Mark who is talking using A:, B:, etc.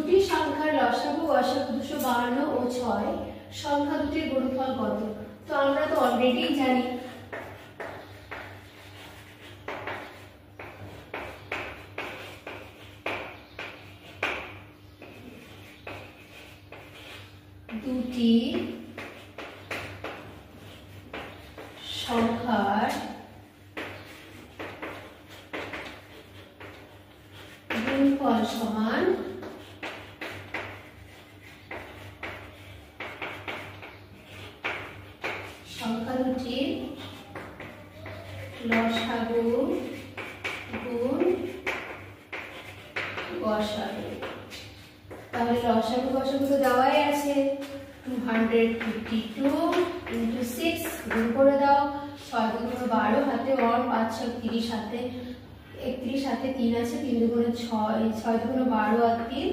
A: দুটি সংখ্যার লসাগু গসাগু 252 ও 6, সংখ্যা দুটির গুণফল কত? তো আমরা তো অলরেডি জানি দুটি সংখ্যার গুণফল সমান সংখ্যা দুটির লসাগু গুণ গসাগু। তাহলে লসাগু গসাগু তো দেওয়াই আছে, 252 × 6 গুণ করে দাও, 6 × 12 হাতে और 5 × 30 হাতে 31 হাতে 3 আছে, 3 × 6 6 × 12 আর 3